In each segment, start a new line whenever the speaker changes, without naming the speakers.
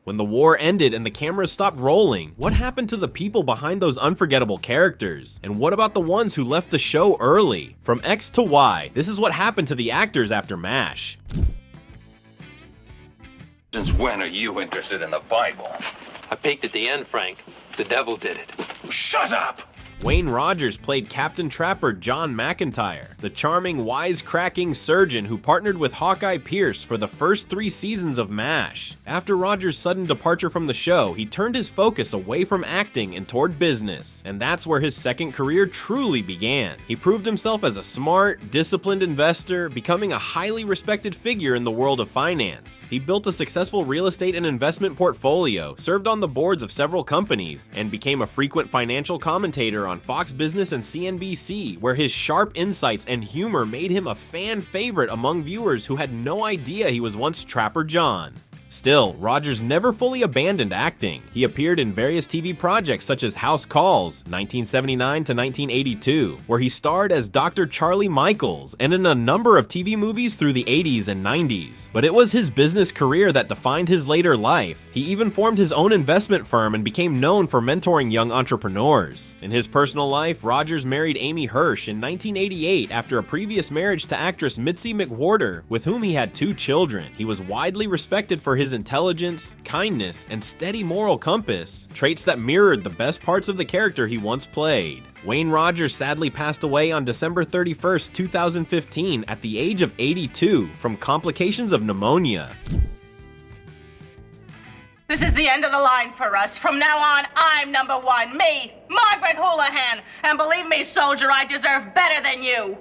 When the war ended and the cameras stopped rolling, what happened to the people behind those unforgettable characters? And what about the ones who left the show early? From X to Y, this is what happened to the actors after MASH.
Since when are you interested in the Bible?
I peeked at the end, Frank. The devil did it.
Shut up!
Wayne Rogers played Captain Trapper John McIntyre, the charming, wisecracking surgeon who partnered with Hawkeye Pierce for the first 3 seasons of MASH. After Rogers' sudden departure from the show, he turned his focus away from acting and toward business, and that's where his second career truly began. He proved himself as a smart, disciplined investor, becoming a highly respected figure in the world of finance. He built a successful real estate and investment portfolio, served on the boards of several companies, and became a frequent financial commentator on Fox Business and CNBC, where his sharp insights and humor made him a fan favorite among viewers who had no idea he was once Trapper John. Still, Rogers never fully abandoned acting. He appeared in various TV projects such as House Calls, 1979 to 1982, where he starred as Dr. Charlie Michaels, and in a number of TV movies through the 80s and 90s. But it was his business career that defined his later life. He even formed his own investment firm and became known for mentoring young entrepreneurs. In his personal life, Rogers married Amy Hirsch in 1988 after a previous marriage to actress Mitzi McWhorter, with whom he had 2 children. He was widely respected for his intelligence, kindness, and steady moral compass, traits that mirrored the best parts of the character he once played. Wayne Rogers sadly passed away on December 31st, 2015 at the age of 82 from complications of pneumonia.
This is the end of the line for us. From now on, I'm number 1. Me, Margaret Houlihan. And believe me, soldier, I deserve better than you.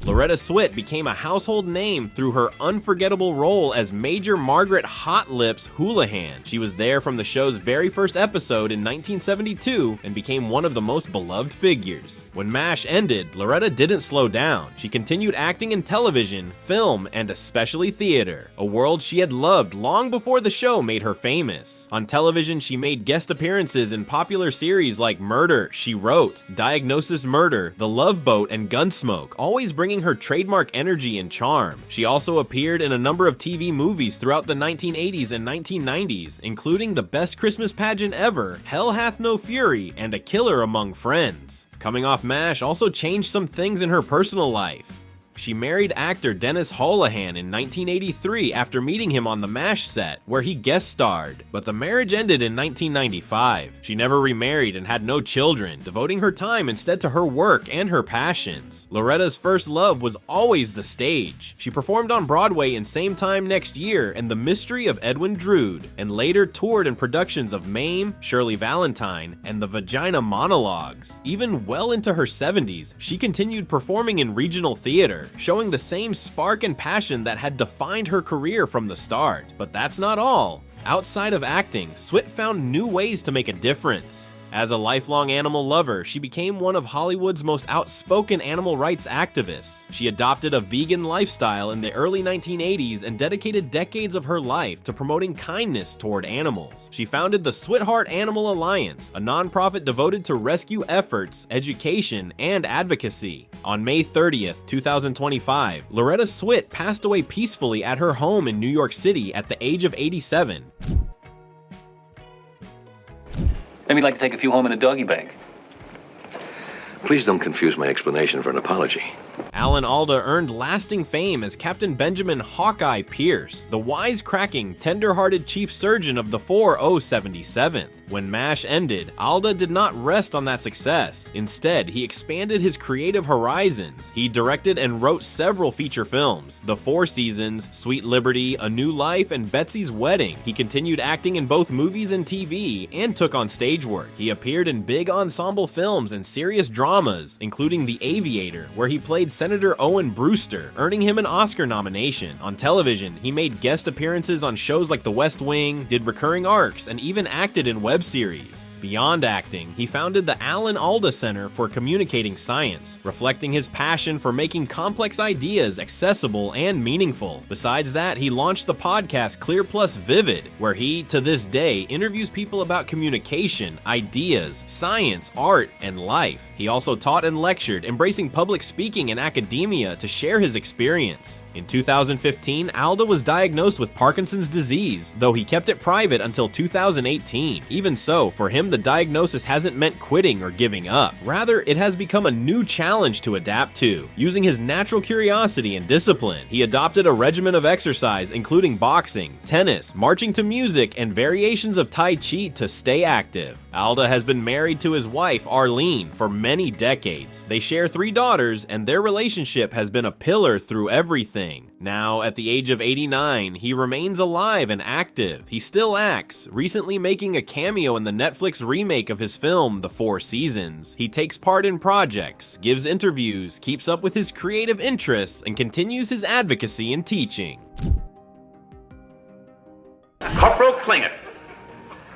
Loretta Swit became a household name through her unforgettable role as Major Margaret Hot Lips Houlihan. She was there from the show's very first episode in 1972 and became one of the most beloved figures. When MASH ended, Loretta didn't slow down. She continued acting in television, film, and especially theater, a world she had loved long before the show made her famous. On television, she made guest appearances in popular series like Murder, She Wrote, Diagnosis Murder, The Love Boat, and Gunsmoke, always bringing her trademark energy and charm. She also appeared in a number of TV movies throughout the 1980s and 1990s, including The Best Christmas Pageant Ever, Hell Hath No Fury, and A Killer Among Friends. Coming off MASH also changed some things in her personal life. She married actor Dennis Houlihan in 1983 after meeting him on the MASH set, where he guest starred, but the marriage ended in 1995. She never remarried and had no children, devoting her time instead to her work and her passions. Loretta's first love was always the stage. She performed on Broadway in Same Time Next Year and The Mystery of Edwin Drood, and later toured in productions of Mame, Shirley Valentine, and The Vagina Monologues. Even well into her 70s, she continued performing in regional theater, showing the same spark and passion that had defined her career from the start. But that's not all. Outside of acting, Swit found new ways to make a difference. As a lifelong animal lover, she became one of Hollywood's most outspoken animal rights activists. She adopted a vegan lifestyle in the early 1980s and dedicated decades of her life to promoting kindness toward animals. She founded the Sweetheart Animal Alliance, a nonprofit devoted to rescue efforts, education, and advocacy. On May 30th, 2025, Loretta Swit passed away peacefully at her home in New York City at the age of 87.
Maybe you'd like to take a few home in a doggy bag.
Please don't confuse my explanation for an apology.
Alda earned lasting fame as Captain Benjamin Hawkeye Pierce, the wisecracking, tender-hearted chief surgeon of the 4077th. When MASH ended, Alda did not rest on that success. Instead, he expanded his creative horizons. He directed and wrote several feature films: The Four Seasons, Sweet Liberty, A New Life, and Betsy's Wedding. He continued acting in both movies and TV, and took on stage work. He appeared in big ensemble films and serious dramas, including The Aviator, where he played Senator Owen Brewster, earning him an Oscar nomination. On television, he made guest appearances on shows like The West Wing, did recurring arcs, and even acted in web series. Beyond acting, he founded the Alda Center for Communicating Science, reflecting his passion for making complex ideas accessible and meaningful. Besides that, he launched the podcast Clear Plus Vivid, where he, to this day, interviews people about communication, ideas, science, art, and life. He also taught and lectured, embracing public speaking and academia to share his experience. In 2015, Alda was diagnosed with Parkinson's disease, though he kept it private until 2018. Even so, for him the diagnosis hasn't meant quitting or giving up. Rather, it has become a new challenge to adapt to. Using his natural curiosity and discipline, he adopted a regimen of exercise including boxing, tennis, marching to music, and variations of Tai Chi to stay active. Alda has been married to his wife, Arlene, for many decades. They share 3 daughters, and their relationship has been a pillar through everything. Now, at the age of 89, he remains alive and active. He still acts, recently making a cameo in the Netflix remake of his film, The Four Seasons. He takes part in projects, gives interviews, keeps up with his creative interests, and continues his advocacy and teaching.
Corporal Klinger.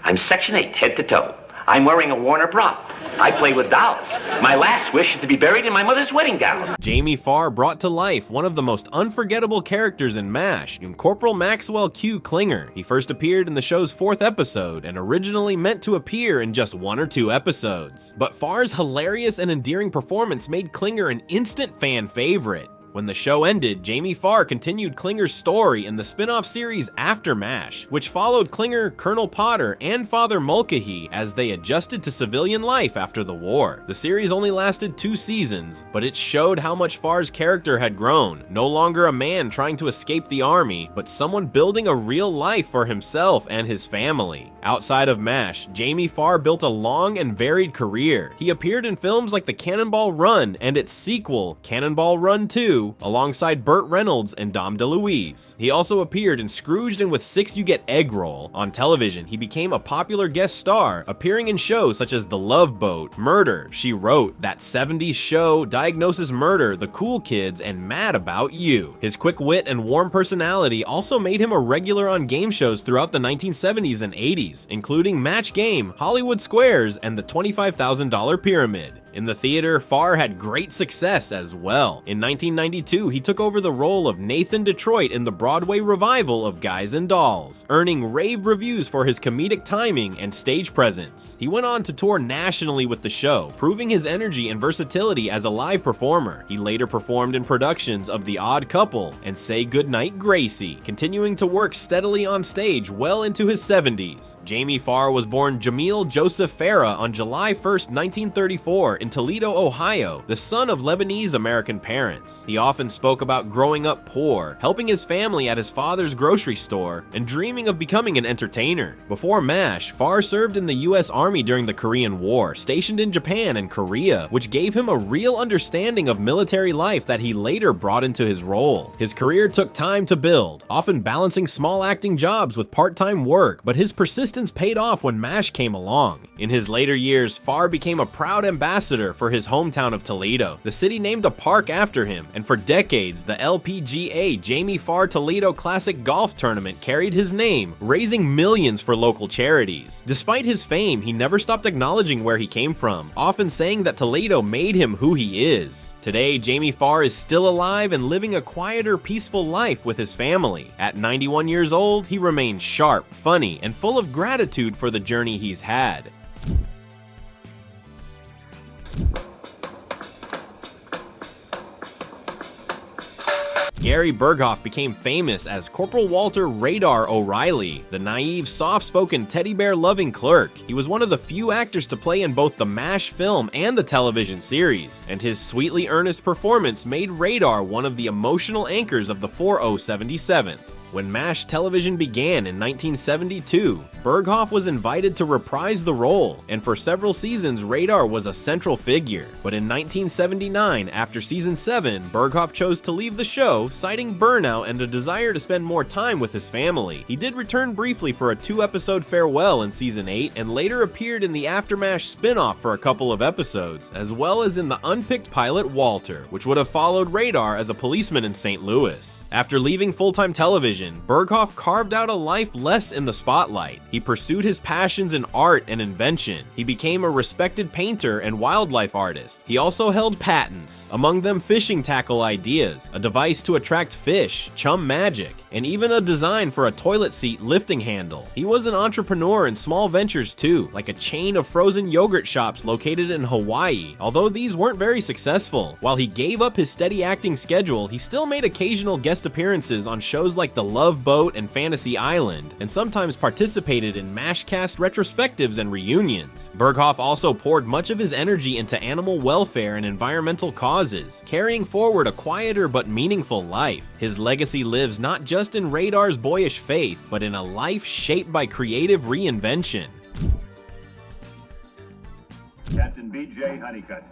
I'm Section 8, head to toe. I'm wearing a Warner bra. I play with dolls. My last wish is to be buried in my mother's wedding gown.
Jamie Farr brought to life one of the most unforgettable characters in MASH, in Corporal Maxwell Q. Klinger. He first appeared in the show's 4th episode and originally meant to appear in just 1 or 2 episodes. But Farr's hilarious and endearing performance made Klinger an instant fan favorite. When the show ended, Jamie Farr continued Klinger's story in the spin-off series After MASH, which followed Klinger, Colonel Potter, and Father Mulcahy as they adjusted to civilian life after the war. The series only lasted 2 seasons, but it showed how much Farr's character had grown. No longer a man trying to escape the army, but someone building a real life for himself and his family. Outside of MASH, Jamie Farr built a long and varied career. He appeared in films like The Cannonball Run and its sequel, Cannonball Run 2, alongside Burt Reynolds and Dom DeLuise. He also appeared in Scrooged and With Six You Get Egg Roll. On television, he became a popular guest star, appearing in shows such as The Love Boat, Murder, She Wrote, That 70s Show, Diagnosis Murder, The Cool Kids, and Mad About You. His quick wit and warm personality also made him a regular on game shows throughout the 1970s and 80s, including Match Game, Hollywood Squares, and the $25,000 Pyramid. In the theater, Farr had great success as well. In 1992, he took over the role of Nathan Detroit in the Broadway revival of Guys and Dolls, earning rave reviews for his comedic timing and stage presence. He went on to tour nationally with the show, proving his energy and versatility as a live performer. He later performed in productions of The Odd Couple and Say Goodnight Gracie, continuing to work steadily on stage well into his 70s. Jamie Farr was born Jamil Joseph Farah on July 1st, 1934, in Toledo, Ohio, the son of Lebanese-American parents. He often spoke about growing up poor, helping his family at his father's grocery store, and dreaming of becoming an entertainer. Before MASH, Farr served in the U.S. Army during the Korean War, stationed in Japan and Korea, which gave him a real understanding of military life that he later brought into his role. His career took time to build, often balancing small acting jobs with part-time work, but his persistence paid off when MASH came along. In his later years, Farr became a proud ambassador for his hometown of Toledo. The city named a park after him, and for decades, the LPGA Jamie Farr Toledo Classic Golf Tournament carried his name, raising millions for local charities. Despite his fame, he never stopped acknowledging where he came from, often saying that Toledo made him who he is. Today, Jamie Farr is still alive and living a quieter, peaceful life with his family. At 91 years old, he remains sharp, funny, and full of gratitude for the journey he's had. Gary Burghoff became famous as Corporal Walter Radar O'Reilly, the naive, soft-spoken, teddy bear-loving clerk. He was one of the few actors to play in both the MASH film and the television series, and his sweetly earnest performance made Radar one of the emotional anchors of the 4077th. When MASH television began in 1972, Burghoff was invited to reprise the role, and for several seasons Radar was a central figure. But in 1979, after season 7, Burghoff chose to leave the show, citing burnout and a desire to spend more time with his family. He did return briefly for a 2-episode farewell in season 8, and later appeared in the After MASH spin-off for a couple of episodes, as well as in the unpicked pilot Walter, which would have followed Radar as a policeman in St. Louis. After leaving full-time television, television, Burghoff carved out a life less in the spotlight. He pursued his passions in art and invention. He became a respected painter and wildlife artist. He also held patents, among them fishing tackle ideas, a device to attract fish, chum magic, and even a design for a toilet seat lifting handle. He was an entrepreneur in small ventures too, like a chain of frozen yogurt shops located in Hawaii, although these weren't very successful. While he gave up his steady acting schedule, he still made occasional guest appearances on shows like The Love Boat and Fantasy Island, and sometimes participated in MASH-cast retrospectives and reunions. Burghoff also poured much of his energy into animal welfare and environmental causes, carrying forward a quieter but meaningful life. His legacy lives not just in Radar's boyish faith, but in a life shaped by creative reinvention.
Captain B.J. Hunnicutt.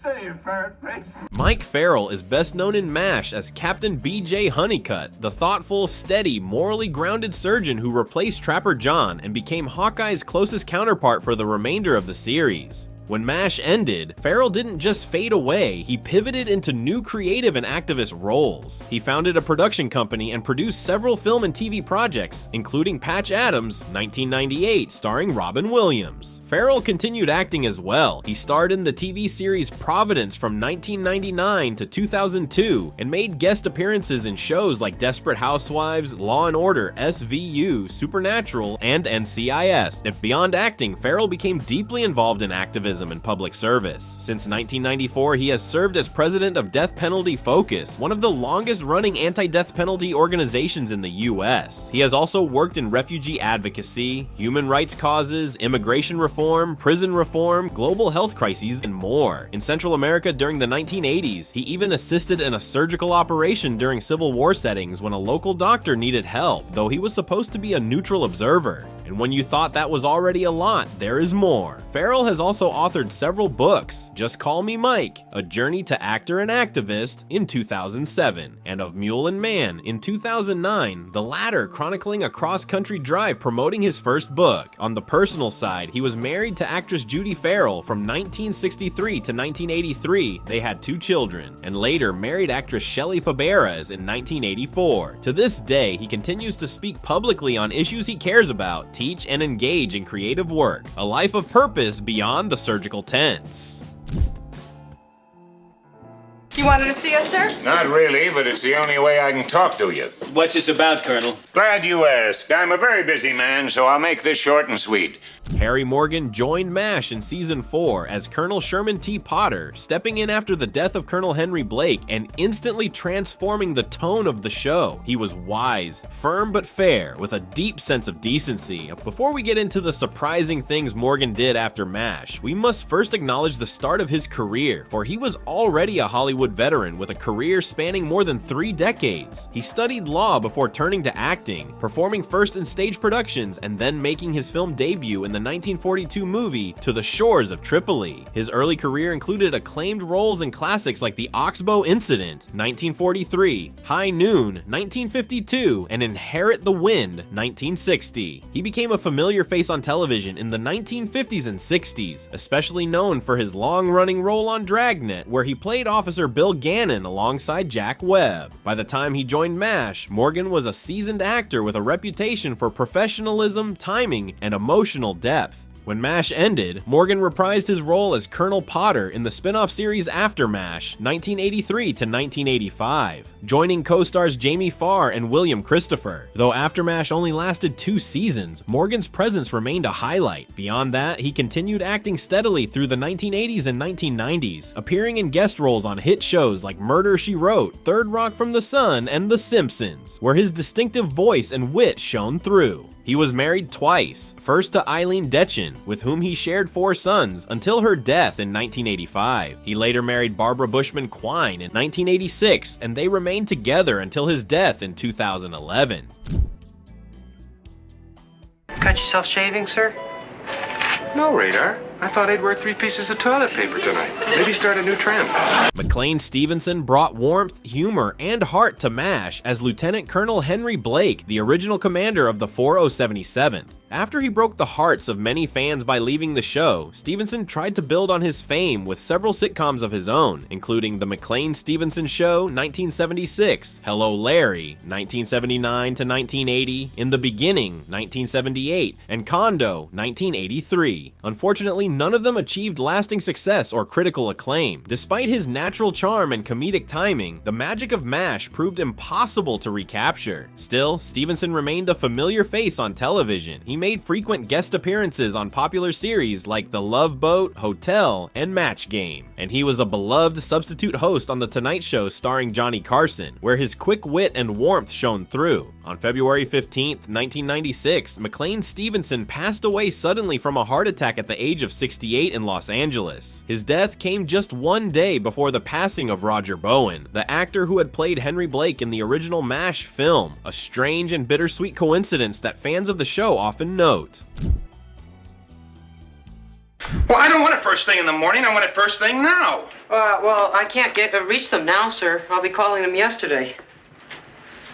Say you, ferret face.
Mike Farrell is best known in MASH as Captain B.J. Hunnicutt, the thoughtful, steady, morally grounded surgeon who replaced Trapper John and became Hawkeye's closest counterpart for the remainder of the series. When MASH ended, Farrell didn't just fade away, he pivoted into new creative and activist roles. He founded a production company and produced several film and TV projects, including Patch Adams, 1998, starring Robin Williams. Farrell continued acting as well. He starred in the TV series Providence from 1999 to 2002 and made guest appearances in shows like Desperate Housewives, Law & Order, SVU, Supernatural, and NCIS. And beyond acting, Farrell became deeply involved in activism and public service. Since 1994, he has served as president of Death Penalty Focus, one of the longest-running anti-death penalty organizations in the US. He has also worked in refugee advocacy, human rights causes, immigration reform, prison reform, global health crises, and more. In Central America during the 1980s, he even assisted in a surgical operation during Civil War settings when a local doctor needed help, though he was supposed to be a neutral observer. And when you thought that was already a lot, there is more. Farrell has also authored several books: Just Call Me Mike, A Journey to Actor and Activist in 2007, and Of Mule and Man in 2009, the latter chronicling a cross-country drive promoting his first book. On the personal side, he was married to actress Judy Farrell from 1963 to 1983. They had 2 children, and later married actress Shelley Fabares in 1984. To this day, he continues to speak publicly on issues he cares about, teach, and engage in creative work. A life of purpose beyond the surgical tents.
You wanted to see us, sir?
Not really, but it's the only way I can talk to you.
What's this about, Colonel?
Glad you asked. I'm a very busy man, so I'll make this short and sweet.
Harry Morgan joined MASH in Season 4 as Colonel Sherman T. Potter, stepping in after the death of Colonel Henry Blake and instantly transforming the tone of the show. He was wise, firm but fair, with a deep sense of decency. Before we get into the surprising things Morgan did after MASH, we must first acknowledge the start of his career, for he was already a Hollywood veteran with a career spanning more than 3 decades. He studied law before turning to acting, performing first in stage productions and then making his film debut in the 1942 movie To the Shores of Tripoli. His early career included acclaimed roles in classics like The Oxbow Incident, 1943, High Noon, 1952, and Inherit the Wind, 1960. He became a familiar face on television in the 1950s and 60s, especially known for his long-running role on Dragnet, where he played Officer Bill Gannon alongside Jack Webb. By the time he joined MASH, Morgan was a seasoned actor with a reputation for professionalism, timing, and emotional depth. When MASH ended, Morgan reprised his role as Colonel Potter in the spin-off series After MASH, 1983 to 1985, joining co-stars Jamie Farr and William Christopher. Though After MASH only lasted 2 seasons, Morgan's presence remained a highlight. Beyond that, he continued acting steadily through the 1980s and 1990s, appearing in guest roles on hit shows like Murder, She Wrote, Third Rock from the Sun, and The Simpsons, where his distinctive voice and wit shone through. He was married twice, first to Eileen Detchen, with whom he shared 4 sons until her death in 1985. He later married Barbara Bushman Quine in 1986, and they remained together until his death in 2011.
Got yourself shaving, sir?
No, Radar. I thought I'd wear 3 pieces of toilet paper tonight. Maybe start a new trend.
Mclean Stevenson brought warmth, humor, and heart to MASH as Lieutenant Colonel Henry Blake, the original commander of the 4077th. After he broke the hearts of many fans by leaving the show, Stevenson tried to build on his fame with several sitcoms of his own, including The Mclean Stevenson Show, 1976, Hello Larry, 1979 to 1980, In the Beginning, 1978, and Condo, 1983. Unfortunately, none of them achieved lasting success or critical acclaim. Despite his natural charm and comedic timing, the magic of MASH proved impossible to recapture. Still, Stevenson remained a familiar face on television. He made frequent guest appearances on popular series like The Love Boat, Hotel, and Match Game. And he was a beloved substitute host on The Tonight Show starring Johnny Carson, where his quick wit and warmth shone through. On February 15, 1996, Mclean Stevenson passed away suddenly from a heart attack at the age of 68 in Los Angeles. His death came just one day before the passing of Roger Bowen, the actor who had played Henry Blake in the original MASH film, a strange and bittersweet coincidence that fans of the show often note.
Well, I don't want it first thing in the morning. I want it first thing now.
Well, I can't reach them now, sir. I'll be calling them yesterday.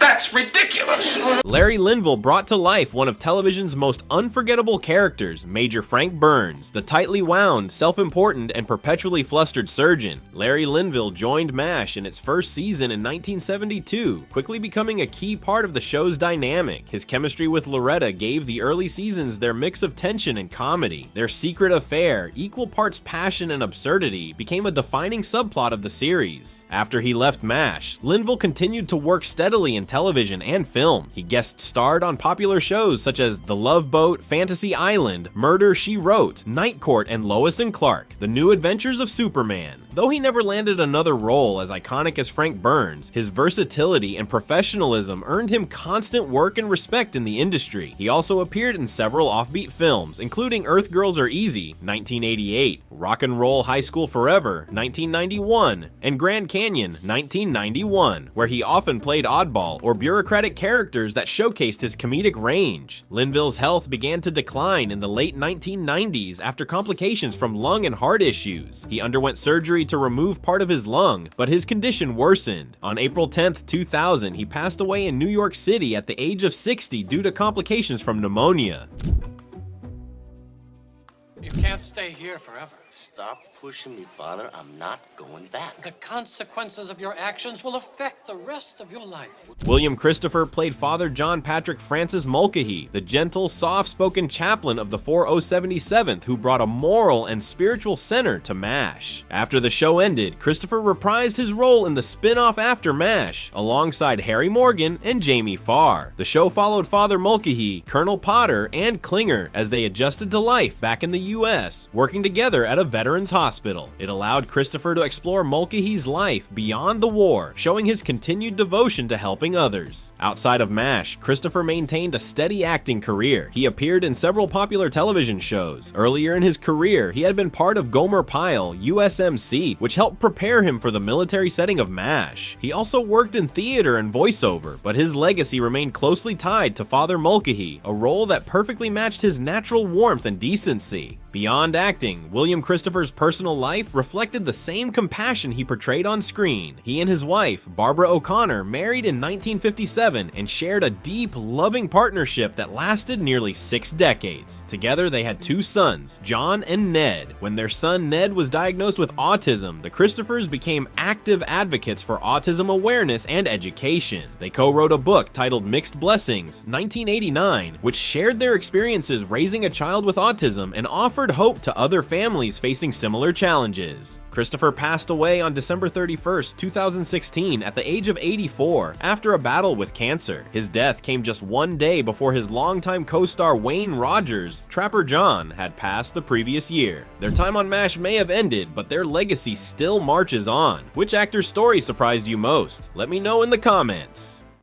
That's ridiculous.
Larry Linville brought to life one of television's most unforgettable characters, Major Frank Burns, the tightly wound, self-important, and perpetually flustered surgeon. Larry Linville joined MASH in its first season in 1972, quickly becoming a key part of the show's dynamic. His chemistry with Loretta gave the early seasons their mix of tension and comedy. Their secret affair, equal parts passion and absurdity, became a defining subplot of the series. After he left MASH, Linville continued to work steadily in television and film. He guest starred on popular shows such as The Love Boat, Fantasy Island, Murder, She Wrote, Night Court, and Lois and Clark, The New Adventures of Superman. Though he never landed another role as iconic as Frank Burns, his versatility and professionalism earned him constant work and respect in the industry. He also appeared in several offbeat films, including Earth Girls Are Easy, 1988, Rock and Roll High School Forever, 1991, and Grand Canyon, 1991, where he often played oddball or bureaucratic characters that showcased his comedic range. Linville's health began to decline in the late 1990s after complications from lung and heart issues. He underwent surgery to remove part of his lung, but his condition worsened. On April 10, 2000, he passed away in New York City at the age of 60 due to complications from pneumonia.
You can't stay here forever.
Stop pushing me, Father. I'm not going back.
The consequences of your actions will affect the rest of your life.
William Christopher played Father John Patrick Francis Mulcahy, the gentle, soft-spoken chaplain of the 4077th who brought a moral and spiritual center to MASH. After the show ended, Christopher reprised his role in the spin-off After MASH, alongside Harry Morgan and Jamie Farr. The show followed Father Mulcahy, Colonel Potter, and Klinger as they adjusted to life back in the U.S., working together at a veterans hospital. It allowed Christopher to explore Mulcahy's life beyond the war, showing his continued devotion to helping others. Outside of MASH, Christopher maintained a steady acting career. He appeared in several popular television shows. Earlier in his career, he had been part of Gomer Pyle, USMC, which helped prepare him for the military setting of MASH. He also worked in theater and voiceover, but his legacy remained closely tied to Father Mulcahy, a role that perfectly matched his natural warmth and decency. Beyond acting, William Christopher's personal life reflected the same compassion he portrayed on screen. He and his wife, Barbara O'Connor, married in 1957 and shared a deep, loving partnership that lasted nearly 6 decades. Together, they had 2 sons, John and Ned. When their son Ned was diagnosed with autism, the Christophers became active advocates for autism awareness and education. They co-wrote a book titled Mixed Blessings, 1989, which shared their experiences raising a child with autism and offered hope to other families facing similar challenges. Christopher passed away on December 31st, 2016 at the age of 84 after a battle with cancer. His death came just 1 day before his longtime co-star Wayne Rogers, Trapper John, had passed the previous year. Their time on MASH may have ended, but their legacy still marches on. Which actor's story surprised you most? Let me know in the comments.